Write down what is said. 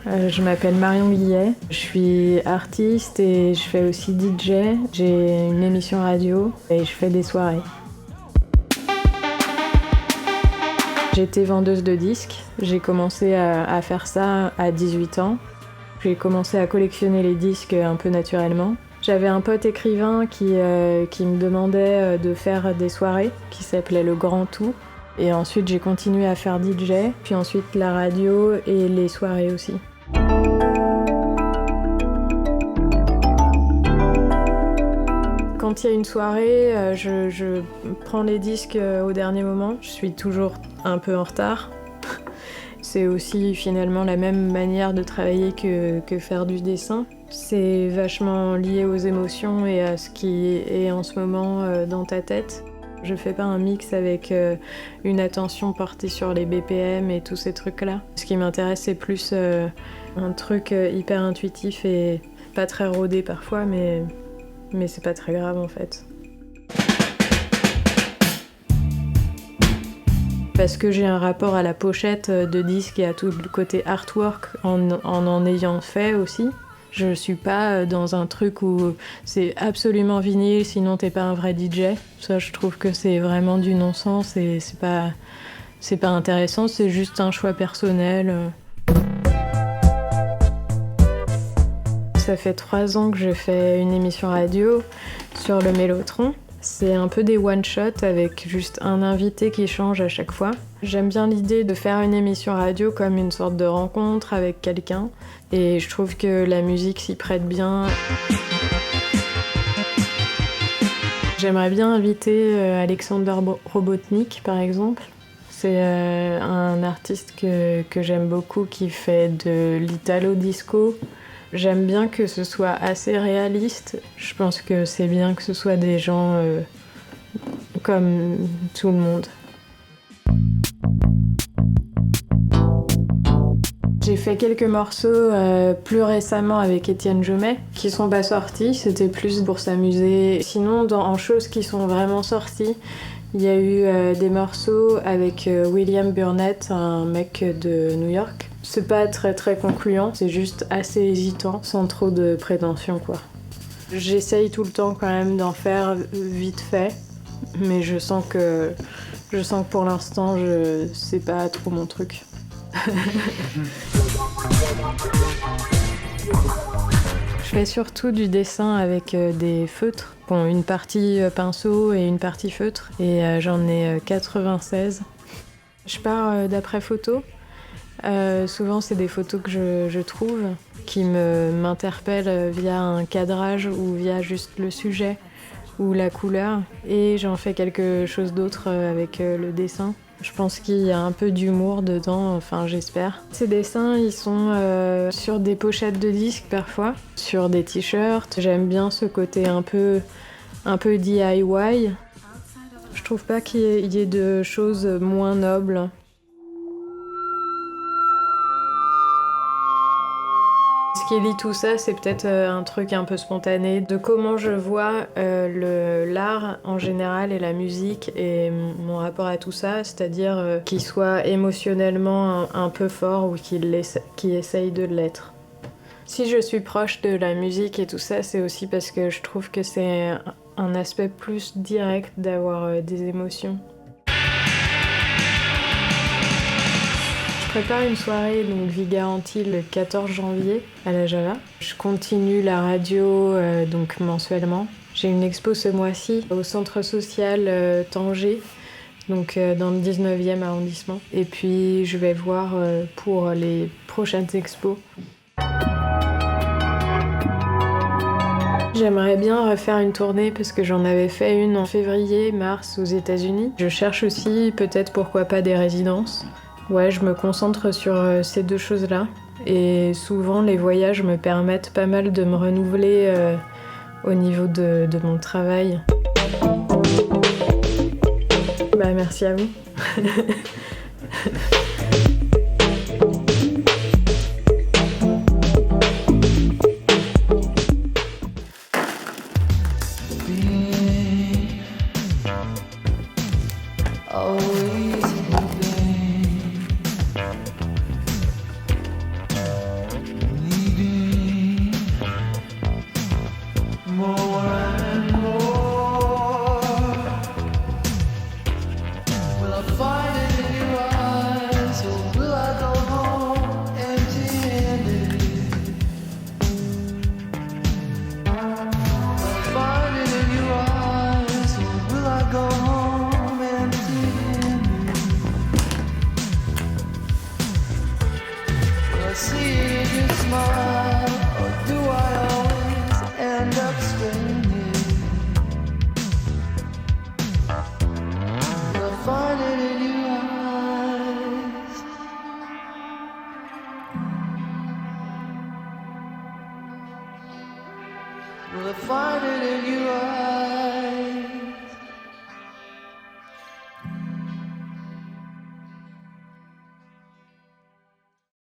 Je m'appelle Marion Guillet. Je suis artiste et je fais aussi DJ. J'ai une émission radio et je fais des soirées. J'étais vendeuse de disques. J'ai commencé à faire ça à 18 ans. J'ai commencé à collectionner les disques un peu naturellement. J'avais un pote écrivain qui me demandait de faire des soirées, qui s'appelait Le Grand Tout. Et ensuite, j'ai continué à faire DJ, puis ensuite la radio et les soirées aussi. Quand il y a une soirée, je prends les disques au dernier moment. Je suis toujours un peu en retard. C'est aussi finalement la même manière de travailler que faire du dessin. C'est vachement lié aux émotions et à ce qui est en ce moment dans ta tête. Je fais pas un mix avec une attention portée sur les BPM et tous ces trucs-là. Ce qui m'intéresse, c'est plus un truc hyper intuitif et pas très rodé parfois, mais c'est pas très grave en fait. Parce que j'ai un rapport à la pochette de disque et à tout le côté artwork en ayant fait aussi. Je suis pas dans un truc où c'est absolument vinyle, sinon t'es pas un vrai DJ. Ça, je trouve que c'est vraiment du non-sens et c'est pas intéressant, c'est juste un choix personnel. Ça fait 3 ans que je fais une émission radio sur le Mélotron. C'est un peu des one-shots avec juste un invité qui change à chaque fois. J'aime bien l'idée de faire une émission radio comme une sorte de rencontre avec quelqu'un. Et je trouve que la musique s'y prête bien. J'aimerais bien inviter Alexander Robotnik, par exemple. C'est un artiste que j'aime beaucoup qui fait de l'italo-disco. J'aime bien que ce soit assez réaliste. Je pense que c'est bien que ce soit des gens comme tout le monde. J'ai fait quelques morceaux plus récemment avec Étienne Jomet qui sont pas sortis, c'était plus pour s'amuser. Sinon, en choses qui sont vraiment sorties, il y a eu des morceaux avec William Burnett, un mec de New York. C'est pas très très concluant, c'est juste assez hésitant, sans trop de prétention quoi. J'essaye tout le temps quand même d'en faire vite fait, mais je sens que pour l'instant, c'est pas trop mon truc. Je fais surtout du dessin avec des feutres. Bon, une partie pinceau et une partie feutre, et j'en ai 96. Je pars d'après photos. Souvent, c'est des photos que je trouve qui m'interpellent via un cadrage ou via juste le sujet ou la couleur. Et j'en fais quelque chose d'autre avec le dessin. Je pense qu'il y a un peu d'humour dedans, enfin j'espère. Ces dessins, ils sont sur des pochettes de disques parfois, sur des t-shirts. J'aime bien ce côté un peu DIY. Je trouve pas qu'il y ait de choses moins nobles. Ce qui lie tout ça, c'est peut-être un truc un peu spontané de comment je vois l'art en général et la musique et mon rapport à tout ça, c'est-à-dire qu'il soit émotionnellement un peu fort ou qu'il essaye de l'être. Si je suis proche de la musique et tout ça, c'est aussi parce que je trouve que c'est un aspect plus direct d'avoir des émotions. Je prépare une soirée, donc Vie Garantie, le 14 janvier à la Java. Je continue la radio donc mensuellement. J'ai une expo ce mois-ci au centre social Tanger, donc dans le 19e arrondissement. Et puis je vais voir pour les prochaines expos. J'aimerais bien refaire une tournée parce que j'en avais fait une en février, mars aux États-Unis. Je cherche aussi peut-être pourquoi pas des résidences. Ouais, je me concentre sur ces deux choses-là. Et souvent, les voyages me permettent pas mal de me renouveler au niveau de mon travail. Bah, merci à vous. Will I find it in your eyes?